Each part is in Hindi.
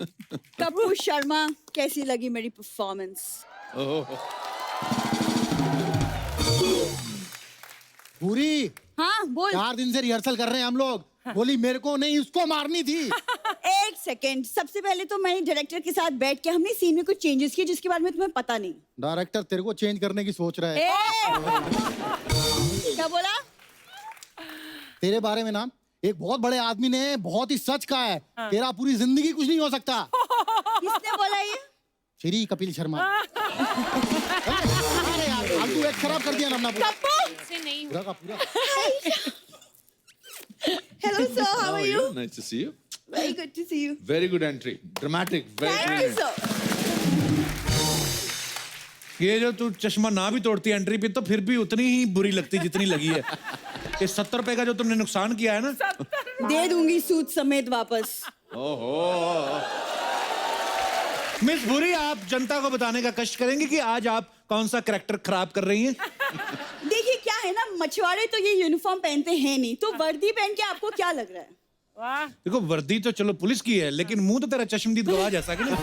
कपूर शर्मा, कैसी लगी मेरी परफॉर्मेंस? पूरी हाँ बोल। 4 दिन से रिहर्सल कर रहे हैं हम लोग। बोली मेरे को नहीं, उसको मारनी थी। एक सेकेंड, सबसे पहले तो मैंने डायरेक्टर के साथ बैठ के हमने सीन में कुछ चेंजेस किए जिसके बारे में तुम्हें पता नहीं। डायरेक्टर तेरे को चेंज करने की सोच रहा है। क्या बोला? तेरे बारे में ना एक बहुत बड़े आदमी ने बहुत ही सच कहा है। तेरा पूरी जिंदगी कुछ नहीं हो सकता। किसने बोला ये? श्री कपिल शर्मा। अरे यार फालतू एक खराब कर दिया ना अपना पूरा का पूरा। Hello sir, how are you? Nice to see you. Very good to see you. Very good entry. Dramatic. Very Thank you sir. ये जो तू चश्मा ना भी तोड़ती एंट्री पे तो फिर भी उतनी ही बुरी लगती जितनी लगी है। ये 70 रुपए का जो तुमने नुकसान किया है ना, दे दूंगी सूद समेत वापस। ओहो। मिस बुरी, आप जनता को बताने का कष्ट करेंगे कि आज आप कौन सा कैरेक्टर खराब कर रही हैं? देखिए क्या है ना, मछुआरे तो ये यूनिफॉर्म पहनते हैं नहीं, तो वर्दी पहन के आपको क्या लग रहा है? वाह। देखो वर्दी तो चलो पुलिस की है, लेकिन मुंह तो तेरा चश्मदीद गवाह जैसा कि नहीं।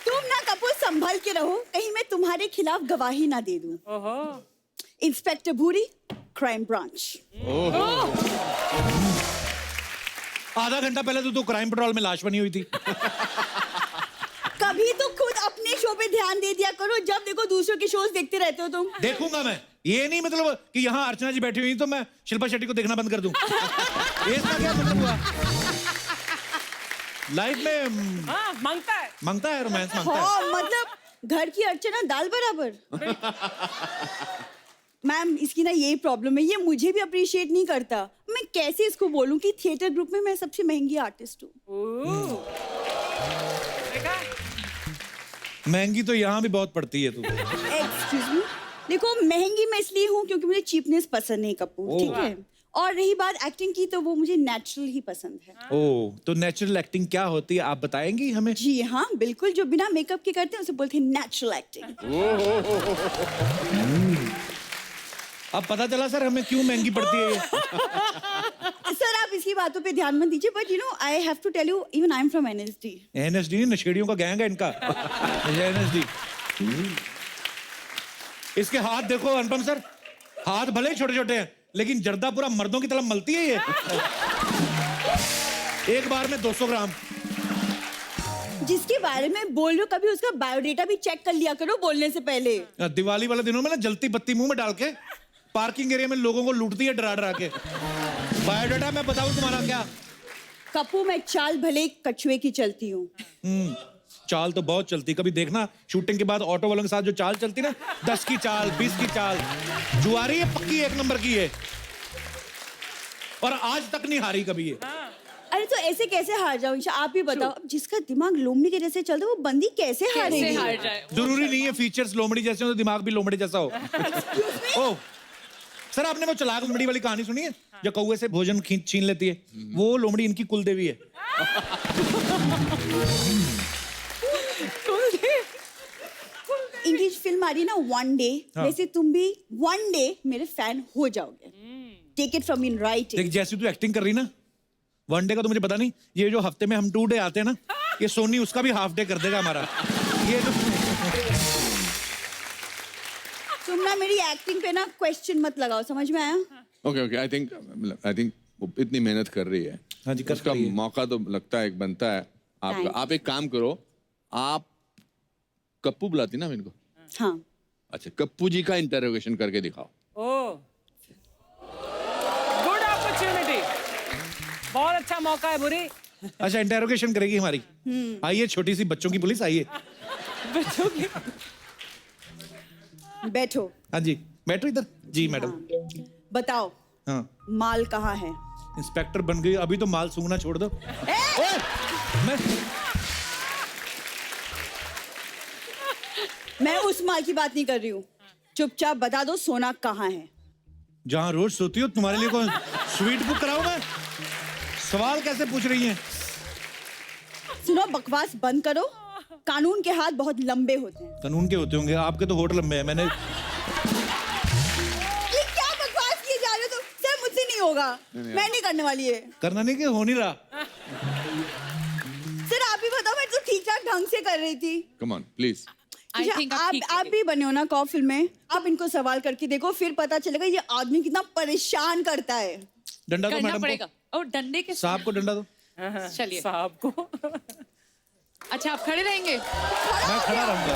तुम ना कपूर संभल के रहो, कहीं मैं तुम्हारे खिलाफ गवाही ना दे दूं। ओहो। इंस्पेक्टर भूरी, क्राइम ब्रांच। आधा घंटा पहले तो क्राइम पेट्रोल में लाश बनी हुई थी। कभी तो खुद अपने शो पे ध्यान दे दिया करो, जब देखो दूसरों के शोज देखते रहते हो तुम। देखूंगा मैं, ये नहीं मतलब कि यहाँ अर्चना जी बैठी हुई तो मैं शिल्पा शेट्टी को देखना बंद कर दूं। ये इसका क्या मतलब हुआ? लाइफ में हाँ, मांगता है। मांगता है, रोमांस मांगता है। हाँ मतलब घर की अर्चना दाल बराबर। मैम इसकी ना यही प्रॉब्लम है, ये मुझे भी अप्रिशिएट नहीं करता। मैं कैसे इसको बोलूं कि थिएटर ग्रुप में मैं सबसे महंगी आर्टिस्ट हूँ। देखा? महंगी तो यहाँ भी बहुत पड़ती है तू। एक्सक्यूज मी, देखो महंगी मैं इसलिए हूँ क्योंकि मुझे चीपनेस पसंद नहीं कपूर, ठीक है? और रही बात एक्टिंग की, तो वो मुझे नेचुरल ही पसंद है। ओ, तो नेचुरल एक्टिंग क्या होती है आप बताएंगी हमें? जी हाँ बिल्कुल, जो बिना मेकअप के करते हैं उसे बोलते हैं नेचुरल एक्टिंग। अब पता चला सर हमें क्यों महंगी पड़ती है ये। सर आप इसकी बातों पे ध्यान मत दीजिए, but you know I have to tell you, even I am from NSD. NSD नशेड़ियों का गैंग है इनका। एनएसडी। इसके हाथ देखो अनुपम सर, हाथ भले ही छोटे छोटे हैं लेकिन जर्दा पूरा मर्दों की तरह मलती है ये। एक बार में 200 ग्राम। जिसके बारे में बोल रहे हो कभी उसका बायोडेटा भी चेक कर लिया करो बोलने से पहले। दिवाली वाले दिनों में ना जलती बत्ती मुंह में डाल के पार्किंग एरिया में लोगों को लूटती है डरा डरा के। बायोडाटा मैं बताऊं तुम्हारा क्या? कपूर मैं चाल भले कछुए की चलती हूँ। चाल तो बहुत चलती, कभी देखना शूटिंग के बाद ऑटो वालों के साथ जो चाल चलती ना, 10 की चाल 20 की चाल, जुआरी है पक्की, 1 नंबर की है और आज तक नहीं हारी कभी ये। अरे तो ऐसे कैसे हार जाओ? आप ही बताओ, अब जिसका दिमाग लोमड़ी के जैसे चलता है वो बंदी कैसे हारेगी? हार जाए? जरूरी नहीं है फीचर्स लोमड़ी जैसे हो तो दिमाग भी लोमड़ी जैसा हो। ओ सर आपने वो चालाक लोमड़ी वाली कहानी सुनी है जो कौवे से भोजन छीन लेती है? वो लोमड़ी इनकी कुलदेवी है। इंग्लिश फिल्म आ रही है ना वन डे, वैसे तुम भी वन डे मेरे फैन हो जाओगे। Take it from in right. देख जैसी तू एक्टिंग कर रही ना, 1 डे का तो मुझे पता नहीं, ये जो हफ्ते में हम 2 डे आते हैं ना, ये सोनी उसका भी हाफ डे कर देगा हमारा। ये जो तुम ना मेरी एक्टिंग पे ना क्वेश्चन मत लगाओ, समझ में आया? Okay. I think वो इतनी मेहनत कर रही है। हाँ जी, कर उसका रही है। मौका तो लगता है एक बनता है आपका। Thanks. आप एक काम करो, आप कप्पू बुलाती ना इनको। हाँ अच्छा कप्पू जी का इंटरोगेशन करके दिखाओ। ओह, गुड अपॉर्चुनिटी, बहुत अच्छा मौका है बुरी। अच्छा इंटेरोगेशन करेगी हमारी। आइए छोटी सी बच्चों की पुलिस आइए। बच्चों की बैठो। हाँ जी बैठो इधर जी मैडम। बताओ हाँ माल कहाँ है? इंस्पेक्टर बन गई अभी तो माल सूंघना छोड़ दो। ओए, मैं उस माल की बात नहीं कर रही हूँ, चुपचाप बता दो सोना कहाँ है? जहाँ रोज सोती हो तुम्हारे लिए कौन स्वीट बुक कराऊं मैं? सवाल कैसे पूछ रही हैं? सुनो बकवास बंद करो, कानून के हाथ बहुत लंबे होते हैं। कानून के होते होंगे, आपके तो होठ लंबे हैं। मैंने ये क्या बकवास किए जा रहे हो तुम? सर मुझसे नहीं होगा। होगा, मैं नहीं करने वाली है। करना नहीं कि हो नहीं रहा। सर आप ही बताओ, मैं तो ठीक ठाक ढंग से कर रही थी। Come on please. I think आप भी बने हो ना कॉ फिल्म में, आप इनको सवाल करके देखो, फिर पता चलेगा ये आदमी कितना परेशान करता है। डंडा दो करना मैडम पड़ेगा। को, और डंडे के साहब को डंडा दो। चलिए। साहब को। अच्छा आप खड़े रहेंगे मैं खड़ा रहूंगा।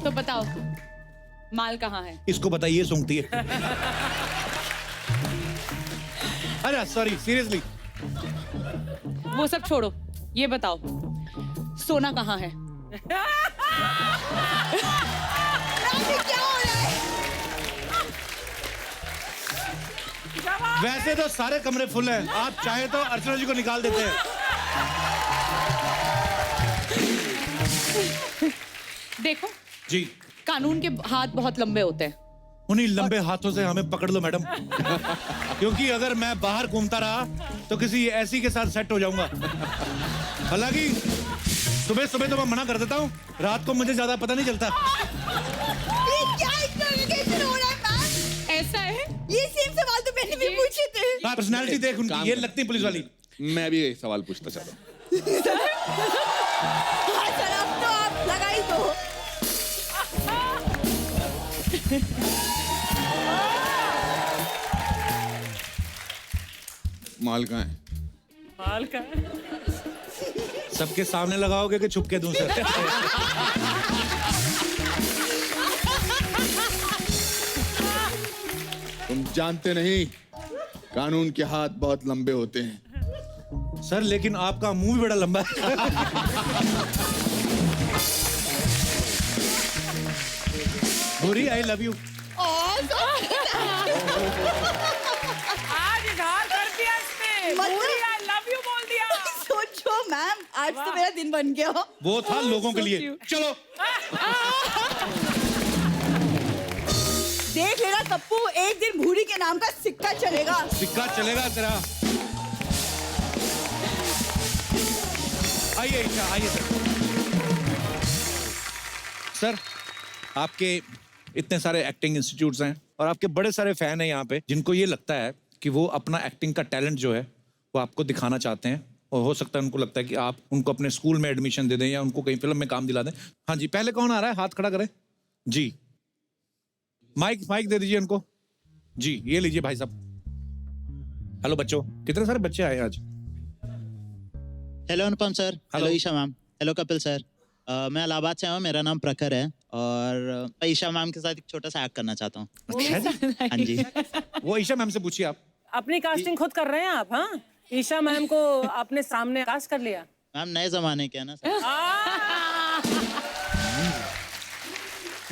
तो बताओ माल कहाँ है? इसको बताइए, सूंघती है। अरे सॉरी, सीरियसली। वो सब छोड़ो, ये बताओ सोना कहाँ है? क्या हो रहा है? वैसे तो सारे कमरे फुल हैं, आप चाहे तो अर्चना जी को निकाल देते हैं। देखो जी, कानून के हाथ बहुत लंबे होते हैं। उन्हीं लंबे हाथों से हमें पकड़ लो मैडम, क्योंकि अगर मैं बाहर घूमता रहा तो किसी ऐसी के साथ सेट हो जाऊंगा। हालांकि सुबह सुबह तो मैं मना कर देता हूँ, रात को मुझे ज्यादा पता नहीं चलता। ये क्या इंटरोगेशन हो रहा है मैम? ऐसा है? ये सेम सवाल तो मैंने भी पूछे थे। पर्सनालिटी देख उनकी, ये लगती पुलिस वाली। मैं भी एक सवाल पूछना चाहता हूँ। हाँ सर, अब तो आप लगा ही दो। माल कहाँ है? माल का। सबके सामने लगाओगे कि छुप के दूं सर? तुम जानते नहीं, कानून के हाथ बहुत लंबे होते हैं। सर लेकिन आपका मुंह भी बड़ा लंबा है। भूरी, आई लव यू। आज इजहार कर दिया इसने। मतलब- पूरी I love you बोल दिया। सोचो मैम, आज तो मेरा दिन बन गया। वो था लोगों के लिए। चलो देख लेना कप्पू, एक दिन भूरी के नाम का सिक्का चलेगा। सिक्का चलेगा तेरा। आइए ईशा, आइए सर। सर आपके इतने सारे एक्टिंग इंस्टीट्यूट्स हैं और आपके बड़े सारे फैन हैं यहाँ पे, जिनको ये लगता है कि वो अपना एक्टिंग का टैलेंट जो है वो आपको दिखाना चाहते हैं, और हो सकता है उनको लगता है कि आप उनको अपने स्कूल में एडमिशन दे दें या उनको कहीं फिल्म में काम दिला दें। हाँ जी, पहले कौन आ रहा है? हाथ खड़ा करें जी। माइक दे दीजिए उनको जी। ये लीजिए भाई साहब। हेलो बच्चों, कितने सारे बच्चे आए आज? Hello Anupam sir, hello. Hello Isha ma'am, hello Kapil sir. मैं इलाहाबाद से हूँ, मेरा नाम प्रखर है और मैं ईशा मैम के साथ एक छोटा सा एक्ट करना चाहता हूँ। अच्छा जी। हाँ जी। वो ईशा मैम से पूछिए आप। अपनी कास्टिंग खुद कर रहे हैं आप? हाँ, ईशा मैम को अपने सामने कास्ट कर लिया। मैम नए जमाने के है ना सर।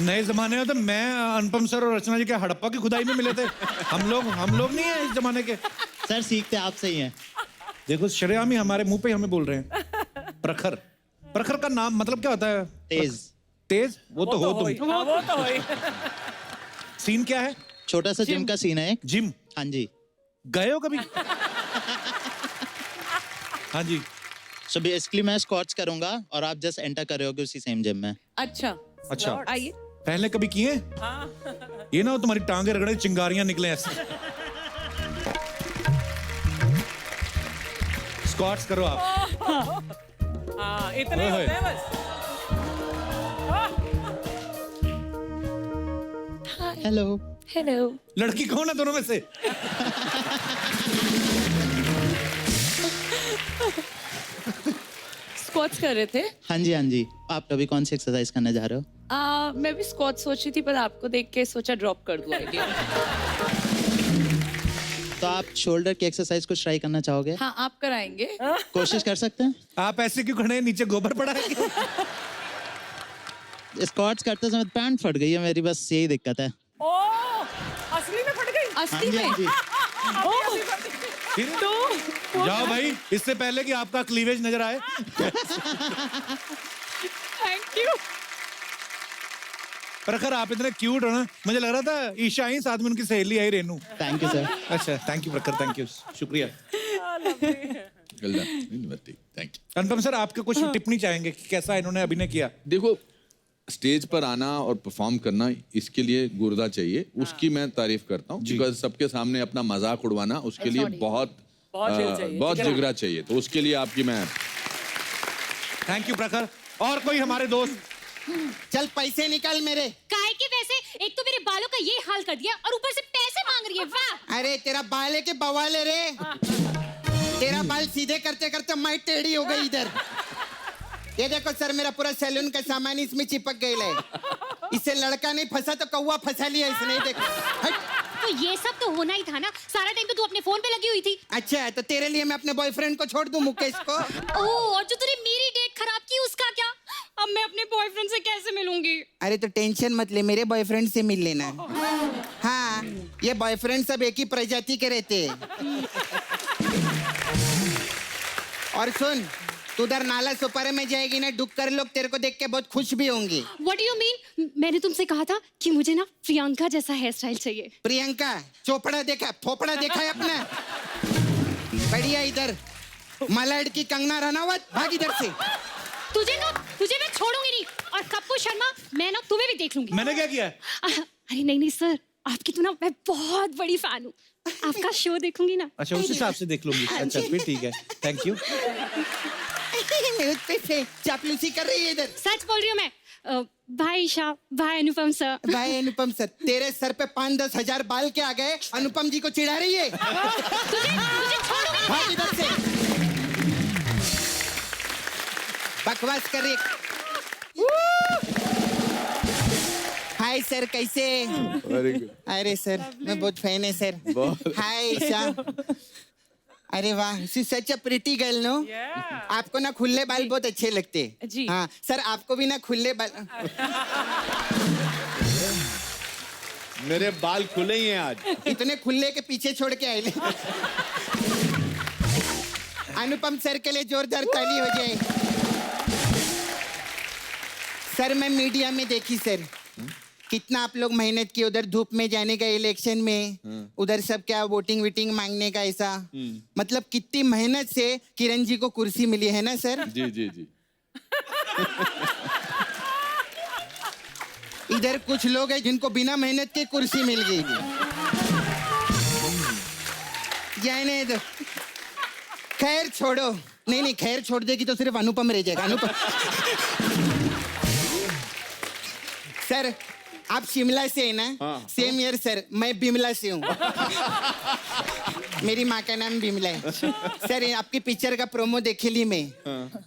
नए जमाने में तो मैं, अनुपम सर और रचना जी के हड़प्पा की खुदाई में मिले थे। हम लोग नहीं है इस जमाने के। सर सीखते आपसे ही हैं। देखो शरेआम ही हमारे मुंह पे हमें बोल रहे हैं। प्रखर, प्रखर का नाम मतलब क्या होता है? तेज। तेज? वो तो हो तुम। हाँ, वो तो होई। सीन क्या है? छोटा सा जिम का सीन है एक। जिम हाँ जी। गए हो कभी? हाँ जी। सो बेसिकली मैं स्क्वाट्स करूंगा और आप जस्ट एंटर कर रहे होगे उसी सेम जिम में। अच्छा अच्छा, आइए। पहले कभी किए? ये ना हो तुम्हारी टांगे रगड़े चिंगारियां निकले ऐसे। स्क्वाट्स करो आप। हाँ, इतने ओए होते हैं बस। हेलो। हेलो। लड़की कौन है दोनों में से? स्क्वाट्स कर रहे थे। हाँ जी हाँ जी। आप अभी कौन सी एक्सरसाइज करने जा रहे हो? मैं भी स्क्वाट सोच रही थी, पर आपको देख के सोचा ड्रॉप कर दूं आइडिया। तो आप शोल्डर की एक्सरसाइज कुछ ट्राई करना चाहोगे? हाँ आप कराएंगे। कोशिश कर सकते हैं? आप ऐसे क्यों खड़े हैं? नीचे गोबर पड़ा है क्या? स्क्वाट्स करते समय पैंट फट गई है मेरी, बस यही दिक्कत है। ओ, असली में फट गई। हाँ असली जी हाँ में? जी। फिर तो जाओ भाई, इससे पहले कि आपका क्लीवेज नजर आए। Thank you. प्रखर आप इतने क्यूट हो ना, मुझे लग रहा था ईशा ही साथ में उनकी सहेली आई रेनू। Thank you sir. अच्छा, thank you Prakhar, thank you, शुक्रिया। Thank you. अनुपम सर, आपके कुछ टिप्पणी चाहेंगे कि कैसा इन्होंने अभिनय किया? देखो, स्टेज पर आना और परफॉर्म करना इसके लिए गुर्दा चाहिए, उसकी मैं तारीफ करता हूँ। बिकॉज सबके सामने अपना मजाक उड़वाना उसके लिए बहुत बहुत जिगरा चाहिए, तो उसके लिए आपकी मैं थैंक यू प्रखर। और कोई हमारे दोस्त? चल पैसे निकाल मेरे। काहे के वैसे एक तो मेरे बालों का ये हाल कर दिया और ऊपर से पैसे मांग रही है। वाह! अरे तेरा बाल है कि बवाल है रे? तेरा बाल सीधे करते करते मैं टेढ़ी हो गई इधर। ये देखो सर, मेरा पूरा सैलून का सामान इसमें चिपक गई है। इससे लड़का नहीं फंसा तो कौवा फंसा लिया इसने। देखो हट। तो ये सब तो होना ही था ना, सारा टाइम तो तू अपने फोन पे लगी हुई थी। अच्छा, तो तेरे लिए मैं अपने बॉयफ्रेंड को छोड़ दूं, मुकेश को? ओह, और जो तूने मेरी डेट खराब की उसका क्या? अब मैं अपने बॉयफ्रेंड से कैसे मिलूंगी? अरे तो टेंशन मत ले, मेरे बॉयफ्रेंड से मिल लेना। हाँ, ये बॉयफ्रेंड सब एक ही प्रजाति के रहते हैं। और सुन, तू उधर नाला सुपारे में जाएगी ना, डुक्कर लोग तेरे को देख के बहुत खुश भी होंगे। What do you mean? मैंने तुमसे कहा था कि मुझे ना प्रियंका जैसा हेयर स्टाइल चाहिए। प्रियंका चोपड़ा देखा, फोपड़ा देखा है अपना? बढ़िया, इधर मलाड की कंगना रनावत, भाग इधर से। तुझे मैं छोड़ूंगी नहीं, और कप्पू शर्मा, मैं ना तुम्हें भी देख लूंगी। मैंने क्या किया? अरे नहीं सर, आपकी तो ना मैं बहुत बड़ी फैन हूँ, आपका शो देखूंगी ना। अच्छा, उस हिसाब से देख लूंगी। अच्छा फिर ठीक है, थैंक यू। चापलूसी कर रही है इधर। सच बोल रही हूँ मैं। भाई ईशा, भाई अनुपम सर। भाई अनुपम सर, तेरे सर पे 5-10 हजार बाल के आ गए, अनुपम जी को चिढ़ा रही है। तुझे छोड़ूंगी भाग इधर से। बकवास कर रही है। हाय सर, कैसे? Very good. अरे सर, मैं बहुत फैन है सर। हाय ईशा। अरे वाह, she such a pretty girl no. आपको ना खुले बाल बहुत अच्छे लगते हैं। जी। हाँ सर, आपको भी ना खुले बाल। मेरे बाल खुले ही हैं आज। इतने खुले के पीछे छोड़ के आए। अनुपम सर के लिए जोरदार ताली हो जाए। सर, मैं मीडिया में देखी सर, कितना आप लोग मेहनत की उधर धूप में जाने का, इलेक्शन में उधर सब क्या वोटिंग वीटिंग मांगने का, ऐसा मतलब कितनी मेहनत से किरण जी को कुर्सी मिली है ना सर? जी जी जी। इधर कुछ लोग हैं जिनको बिना मेहनत के कुर्सी मिल गई। जाने दो, खैर छोड़ो। नहीं, खैर छोड़ देगी तो सिर्फ अनुपम रह जाएगा। अनुपम सर, आप शिमला से है ना? सेम ईयर सर, मैं बिमला से हूँ। मेरी माँ का नाम बिमला है। सर, ये आपकी पिक्चर का प्रोमो देखे ली मैं।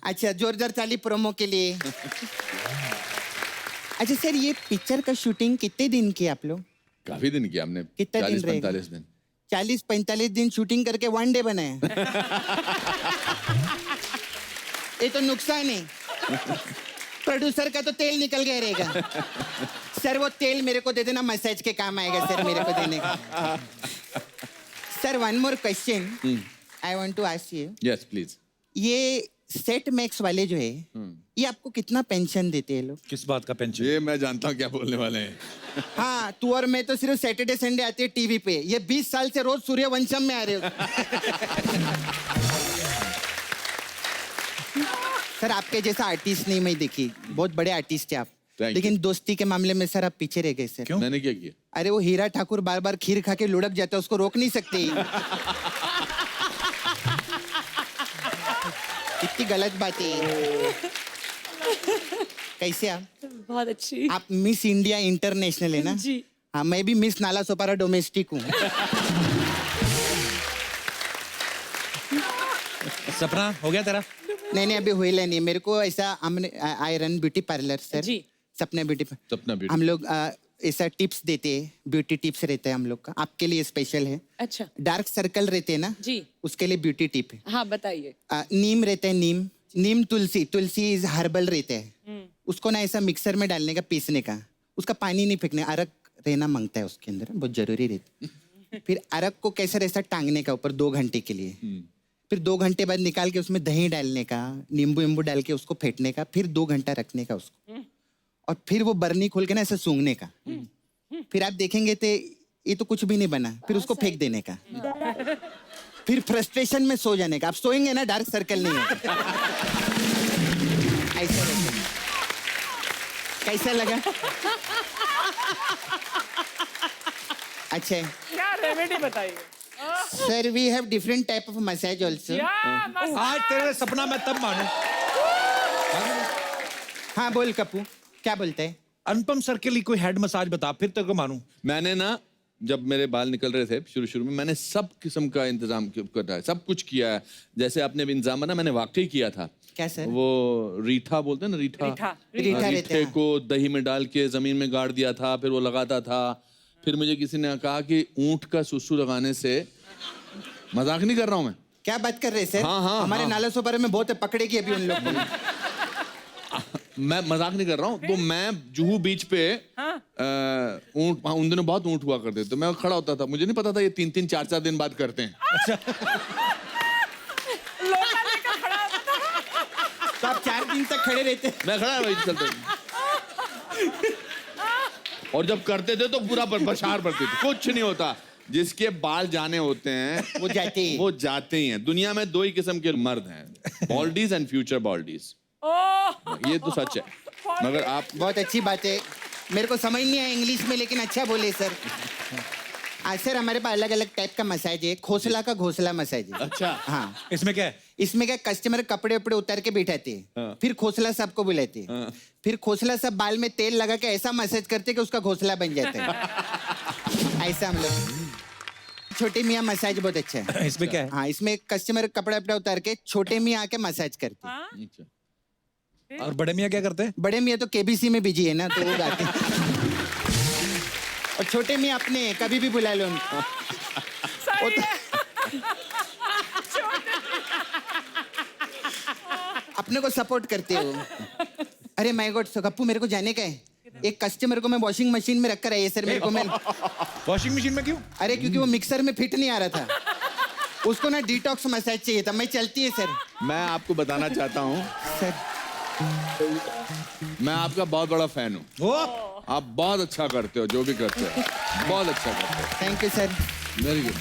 अच्छा, जोरदार ताली प्रोमो के लिए। अच्छा सर, ये पिक्चर का शूटिंग कितने दिन की आप लोग? काफी दिन किया हमने। कितना दिन रहेगा? 40-45 दिन। 40-45 दिन शूटिंग करके 1 डे बनाया। ये तो नुकसान है। प्रोड्यूसर का तो तेल निकल गया रहेगा। सर, वो तेल मेरे को दे देना, मसाज के काम आएगा सर मेरे को देने का। Sir, one more question I want to ask you. Yes please. ये सेट मैक्स वाले जो है, ये आपको कितना पेंशन देते हैं लोग? किस बात का पेंशन? ये मैं जानता हूँ क्या बोलने वाले हैं। हाँ, तू और मैं तो सिर्फ सैटरडे संडे आते हैं टीवी पे। ये 20 साल से रोज सूर्यवंशम में आ रहे हो। सर, आपके जैसा आर्टिस्ट नहीं मैं देखी, बहुत बड़े आर्टिस्ट है आप, लेकिन दोस्ती के मामले में सर आप पीछे रह गए सर। क्यों? मैंने क्या किया? अरे वो हीरा ठाकुर बार बार खीर खा के लुढ़क जाता है, उसको रोक नहीं सकते। इतनी गलत बात है। कैसे आप? बहुत अच्छी। आप मिस इंडिया इंटरनेशनल है ना? जी। हाँ, मैं भी मिस नाला सोपारा डोमेस्टिक हूँ। सपना हो गया तेरा? नहीं, अभी हुई नहीं। मेरे को ऐसा I run beauty parlour sir. जी। सपना ब्यूटी। सपना ब्यूटी। हम लोग ऐसा टिप्स देते हैं, ब्यूटी टिप्स रहता है हम लोग का, आपके लिए स्पेशल है। अच्छा। डार्क सर्कल रहते हैं ना जी, उसके लिए ब्यूटी टिप है। हाँ बताइए। नीम रहता है, नीम तुलसी इज हर्बल रहते हैं। उसको ना ऐसा मिक्सर में डालने का, पीसने का, उसका पानी नहीं फेंकने, अरक रहना मांगता है उसके अंदर, बहुत जरूरी रहता है। फिर अरक को कैसे ऐसा टांगने का ऊपर 2 घंटे के लिए, फिर 2 घंटे बाद निकाल के उसमें दही डालने का, नींबू डाल के उसको फेंटने का, फिर 2 घंटा रखने का उसको, और फिर वो बर्नी खोल के ना ऐसे सूंघने का। फिर आप देखेंगे तो ये तो कुछ भी नहीं बना, फिर उसको फेंक देने का, फिर फ्रस्ट्रेशन में सो जाने का। आप सोएंगे ना, डार्क सर्कल नहीं होगा। ऐसा रहता है। कैसा लगा? अच्छा क्या रेमेडी बताइए? Sir, we have different type of massage also. आज तेरे सपना मैं तब मानू. हाँ बोल कप्पू, क्या बोलते हैं? अनुपम सर के लिए कोई हेड मसाज बता, फिर तेरे को मानू. मैंने ना जब मेरे बाल निकल रहे थे शुरू में, मैंने सब किस्म का इंतजाम करा है, सब कुछ किया है. जैसे आपने भी इंतजाम ना, मैंने वाकई किया था. क्या सर? वो रीठा बोलते हैं ना, रीठा रीठा रहते रीठे हैं. को दही में डाल के जमीन में गाड़ दिया था, फिर वो लगाता था. फिर मुझे किसी ने कहा कि ऊंट का सुसु लगाने से, मजाक नहीं कर रहा हूं मैं, क्या बात कर रहे हैं सर? हाँ, हमारे हाँ. नाला सोपारे में बहुत पकड़ेगी अभी उन लोग को. मैं मजाक नहीं कर रहा हूँ. तो मैं जुहू बीच पे ऊंट, उन दिनों बहुत ऊंट हुआ करते थे, तो मैं खड़ा होता था. मुझे नहीं पता था ये 3-3, 4-4 दिन बाद करते हैं. तो आप 4 दिन तक खड़े रहते? मैं खड़ा वही चलते. और जब करते थे तो पूरा बशार पड़ती थी. कुछ नहीं होता. जिसके बाल जाने होते हैं वो जाते ही. वो जाते ही हैं. दुनिया में 2 ही किस्म के मर्द हैं, बॉल्डीज एंड फ्यूचर बॉल्डीज. ये तो सच है. मगर आप बहुत अच्छी बात है. मेरे को समझ नहीं आया इंग्लिश में, लेकिन अच्छा बोले सर. सर, हमारे पास अलग अलग टाइप का मसाज है. खोसला का घोसला मसाज है. अच्छा. हाँ, इसमें क्या है? इसमें क्या, कस्टमर कपड़े उपड़े उतार के बिठाते हैं. हाँ. फिर खोसला साहब को बुलाते हैं. हाँ. फिर खोसला साहब बाल में तेल लगा के ऐसा मसाज करते कि उसका घोसला बन जाता है. ऐसा हम लोग. छोटे मियाँ मसाज बहुत अच्छा है. इसमें क्या है? हाँ, इसमें कस्टमर कपड़ा उपड़ा उतार के छोटे मियाँ आके मसाज करते हैं. अच्छा. और बड़े मियाँ क्या करते हैं? बड़े मियाँ तो केबीसी में बिजी है ना, तो वो गाते हैं. और छोटे मियाँ अपने हैं, कभी भी बुला लो उनको. वो तो अपने को सपोर्ट करते हो. अरे माय गॉड, गप्पू मेरे को जाने का है. एक कस्टमर को मैं वॉशिंग मशीन में रखकर आई है सर. मेरे को मैं वॉशिंग मशीन में क्यों? अरे क्योंकि वो मिक्सर में फिट नहीं आ रहा था. उसको ना डिटॉक्स मसाज चाहिए था. मैं चलती है सर. मैं आपको बताना चाहता हूँ, सर, मैं आपका बहुत बड़ा फैन हूँ. वो आप बहुत अच्छा करते हो, जो भी करते हो बहुत अच्छा करते हो. Thank you sir. Very good.